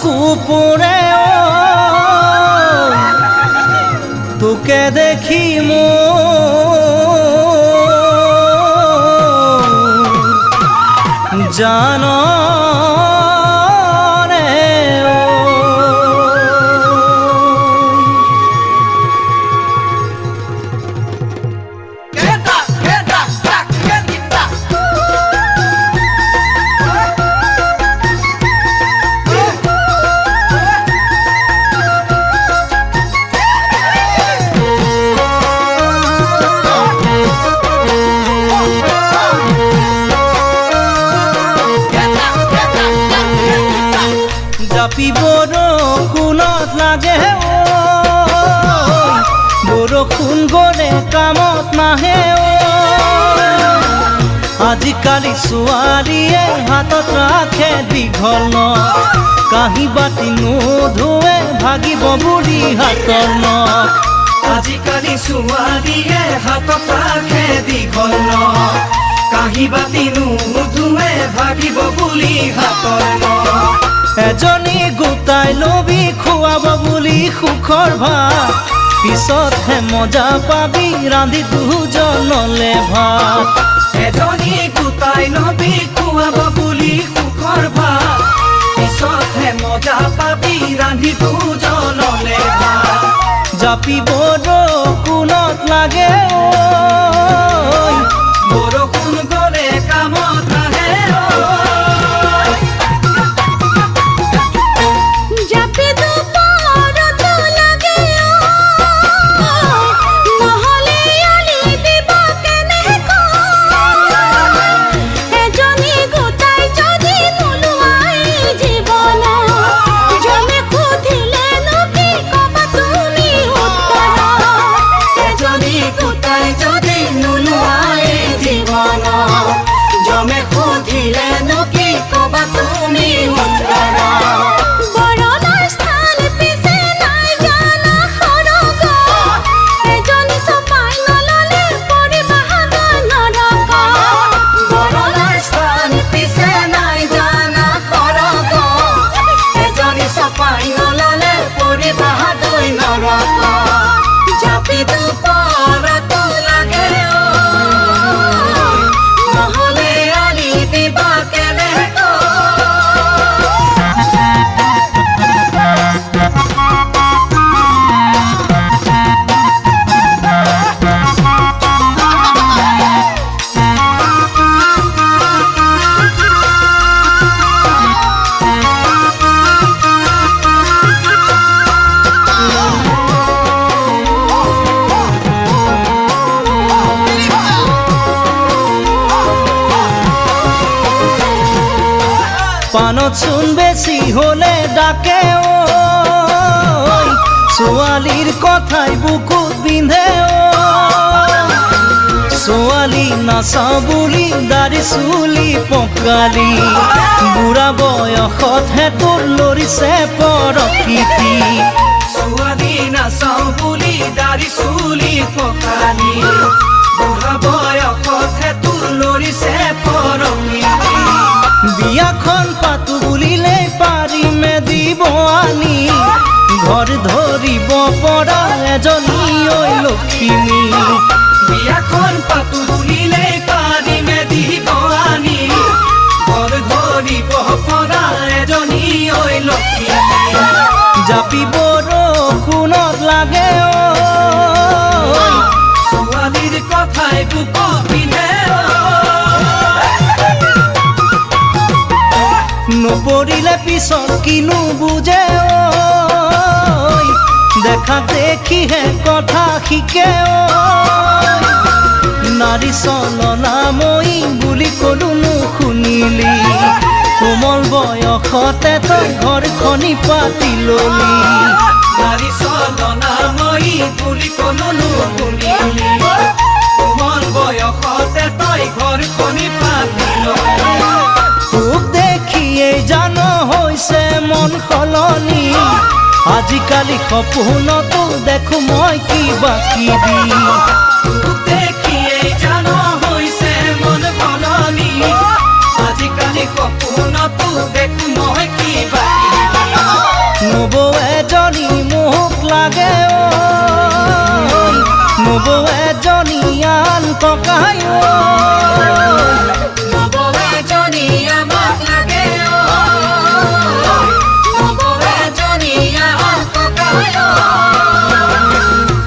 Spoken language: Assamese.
পুৰে তোকে দেখি মোৰ জানৰে জাপি বৰষুণত লাগে বৰষুণ গ'লে কামত নাহে আজিকালি ছোৱালীয়ে হাতত ৰাখে দীঘল নখ কাঁহী বাতি নোধোৱে ভাগিব বুলি হাতৰ নখ আজিকালি ছোৱালীয়ে হাতত ৰাখে দীঘল নখ কাঁহী বাতি নোধোৱে ভাগিব বুলি হাতৰ নখ এজনী গোটাই লবি খুৱাব বুলি সুখৰ ভাত পিছতহে মজা পাবি ৰান্ধি দুজনলে ভাত এজনী গোটাই লবি খুৱাব বুলি সুখৰ ভাত পিছতহে মজা পাবি ৰান্ধি দুজনলে ভাত জাপি বৰষুণত লাগে বৰষুণ গ'লে কামত আহে জমে সুধিলে নো কি কবা তুমি উত্তৰ বৰণৰ স্থান পিছে নাই জানা সৰগ এজনী চপাই নললে পৰিবাহত নৰক বৰণৰ স্থান পিছে নাই জানা সৰগ এজনী চপাই নললে পৰিবাহত নৰক জাপি দুপৰত লাগে নহলে আলি দিবা কেনেকৈ পানত চোন বেছি হলে ডাকে ছোৱালীৰ কথাই বুকুত বিন্ধে ছোৱালী নাচাওঁ বুলি দাড়ি চুলি পকালি বুঢ়া বয়সতহে তোৰ লৰিছে প্ৰকৃতি ছোৱালী নাচাওঁ বুলি দাড়ি চুলি পকালি বুঢ়া বয়সতহে তোৰ লৰিছে প্ৰকৃতি বিয়াখন পাতো বুলিলে পাৰিমে দিব আনি ঘৰ ধৰিব পৰা এজনী ঐ লক্ষ্মী বিয়াখন পাতো বুলিলে পাৰিমে দিব আনি ঘৰ ধৰিব পৰা এজনী ঐ লক্ষ্মী জাপি বৰষুণত লাগে ছোৱালীৰ কথাই বুকুত পিন্ধে নপৰিলে পিছত কিনো বুজে দেখা দেখিহে কথা শিকে নাৰী চলনাময়ী বুলি কলো নুশুনিলি কোমল বয়সতে তই ঘৰখনি পাতি ললি নাৰী চলনাময়ী বুলি কলো নুশুনিলি কোমল বয়সতে তই ঘৰখনি পাতি ললি তোক দেখিয়েই জান হৈছে মন সলনি আজিকালি সপোনতো দেখো মই কিবা কিবি দেখিয়েই জান হৈছে মন সলনি আজিকালি সপোনতো দেখো মই কিবা কিবি ককাই